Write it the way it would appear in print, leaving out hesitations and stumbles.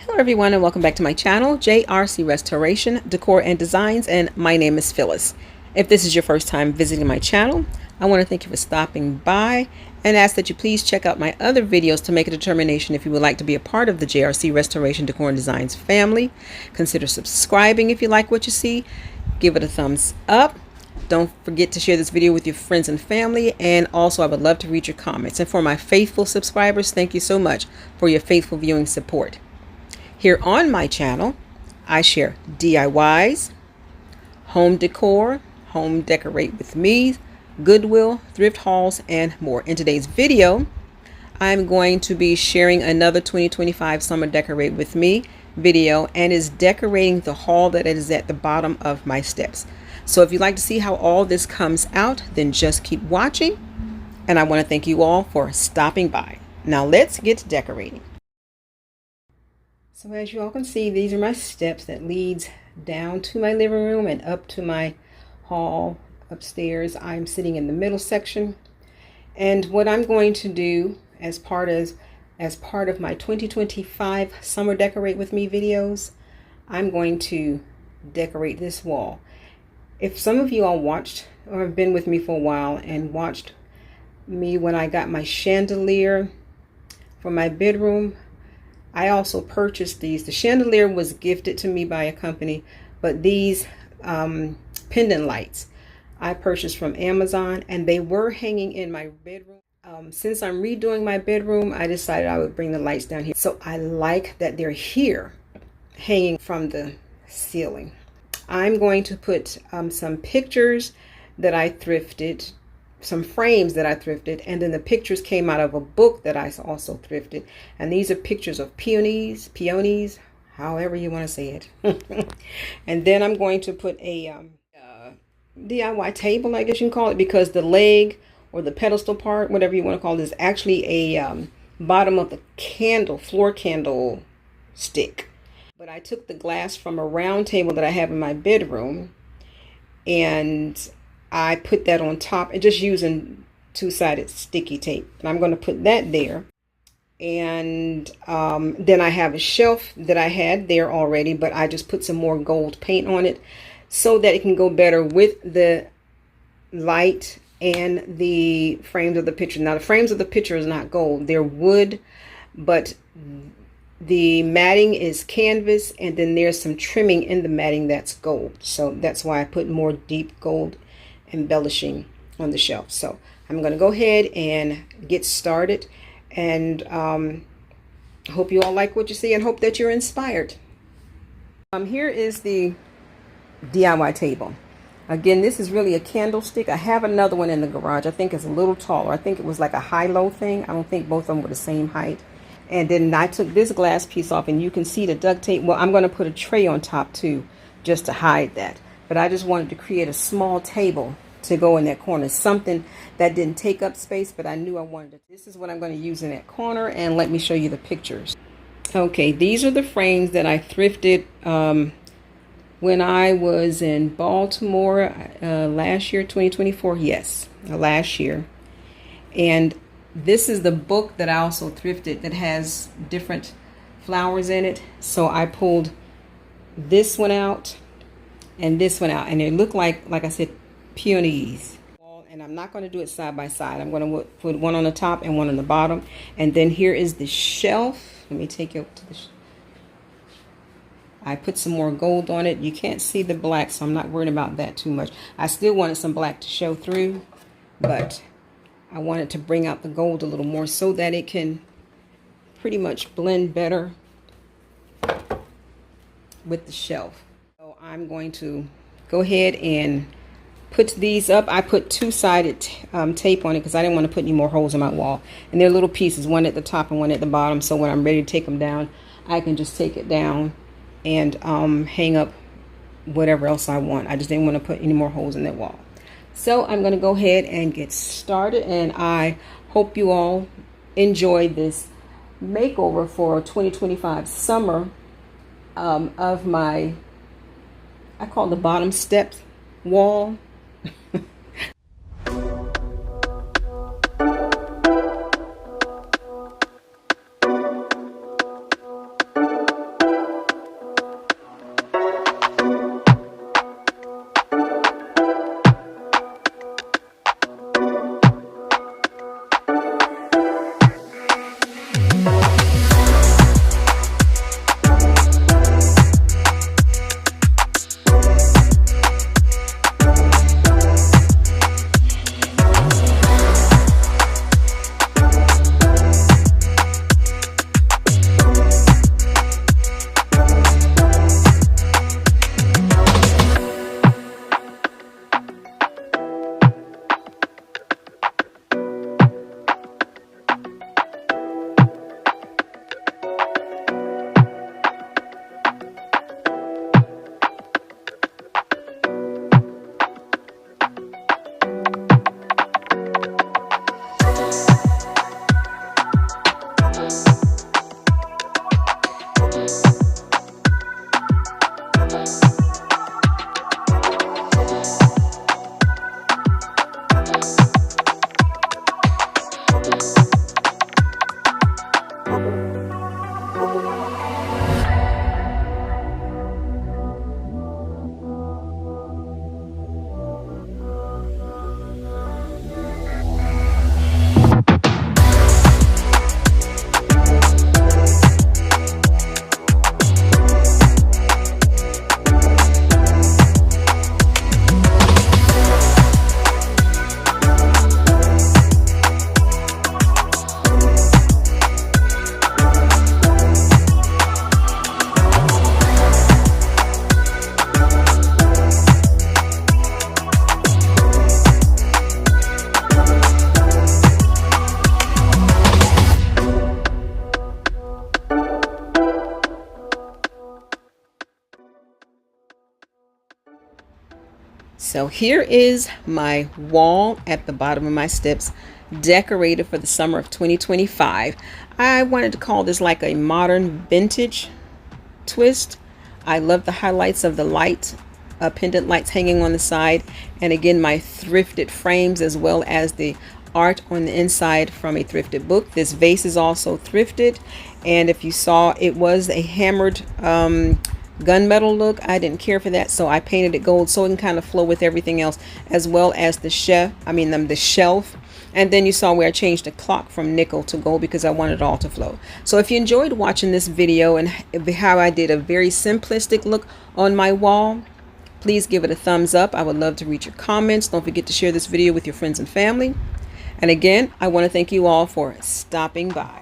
Hello everyone and welcome back to my channel, JRC Restoration, Decor and Designs, and my name is Phyllis. If this is your first time visiting my channel, I want to thank you for stopping by and ask that you please check out my other videos to make a determination if you would like to be a part of the JRC Restoration, Decor and Designs family. Consider subscribing if you like what you see. Give it a thumbs up. Don't forget to share this video with your friends and family, and also I would love to read your comments. And for my faithful subscribers, thank you so much for your faithful viewing support. Here on my channel, I share DIYs, home decor, home decorate with me, Goodwill, thrift hauls, and more. In today's video, I'm going to be sharing another 2025 Summer Decorate with Me video, and is decorating the hall that is at the bottom of my steps. So if you'd like to see how all this comes out, then just keep watching. And I want to thank you all for stopping by. Now let's get to decorating. So as you all can see, these are my steps that leads down to my living room and up to my hall upstairs. I'm sitting in the middle section. And what I'm going to do as part of my 2025 Summer Decorate with Me videos, I'm going to decorate this wall. If some of you all watched or have been with me for a while and watched me when I got my chandelier for my bedroom, I also purchased these. The chandelier was gifted to me by a company, but these pendant lights I purchased from Amazon, and they were hanging in my bedroom. Since I'm redoing my bedroom, I decided I would bring the lights down here. So I like that they're here hanging from the ceiling. I'm going to put some pictures that I thrifted, some frames that I thrifted, and then the pictures came out of a book that I also thrifted. And these are pictures of peonies, however you want to say it. And then I'm going to put a DIY table, I guess you can call it, because the leg or the pedestal part, whatever you want to call it, is actually a bottom of the candle, floor candle stick. But I took the glass from a round table that I have in my bedroom, and I put that on top and just using two-sided sticky tape. And I'm going to put that there. And then I have a shelf that I had there already, but I just put some more gold paint on it so that it can go better with the light and the frames of the picture. Now the frames of the picture is not gold, they're wood, but the matting is canvas, and then there's some trimming in the matting that's gold. So that's why I put more deep gold embellishing on the shelf. So I'm going to go ahead and get started, and hope you all like what you see and hope that you're inspired. Here is the DIY table. Again, this is really a candlestick. I have another one in the garage. I think it's a little taller. I think it was like a high-low thing. I don't think both of them were the same height. And then I took this glass piece off, and you can see the duct tape. Well, I'm going to put a tray on top too, just to hide that. But I just wanted to create a small table to go in that corner. Something that didn't take up space, but I knew I wanted it. This is what I'm going to use in that corner, and let me show you the pictures. Okay, these are the frames that I thrifted when I was in Baltimore last year, 2024. Yes, last year. And this is the book that I also thrifted that has different flowers in it. So I pulled this one out and this one out, and they look like I said, peonies. And I'm not going to do it side by side. I'm going to put one on the top and one on the bottom. And then here is the shelf. Let me take you up to the I put some more gold on it. You can't see the black, so I'm not worried about that too much. I still wanted some black to show through, but I wanted to bring out the gold a little more so that it can pretty much blend better with the shelf. So I'm going to go ahead and put these up. I put two-sided tape on it because I didn't want to put any more holes in my wall. And they're little pieces, one at the top and one at the bottom. So when I'm ready to take them down, I can just take it down and hang up whatever else I want. I just didn't want to put any more holes in that wall. So I'm going to go ahead and get started, and I hope you all enjoy this makeover for 2025 summer of my, I call the bottom steps wall. So here is my wall at the bottom of my steps, decorated for the summer of 2025. I wanted to call this like a modern vintage twist. I love the highlights of the light, pendant lights hanging on the side, and again my thrifted frames, as well as the art on the inside from a thrifted book. This vase is also thrifted, and if you saw, it was a hammered gunmetal look. I didn't care for that, so I painted it gold so it can kind of flow with everything else, as well as the shelf. And then you saw where I changed the clock from nickel to gold because I wanted it all to flow. So if you enjoyed watching this video and how I did a very simplistic look on my wall, please give it a thumbs up. I would love to read your comments. Don't forget to share this video with your friends and family. And again, I want to thank you all for stopping by.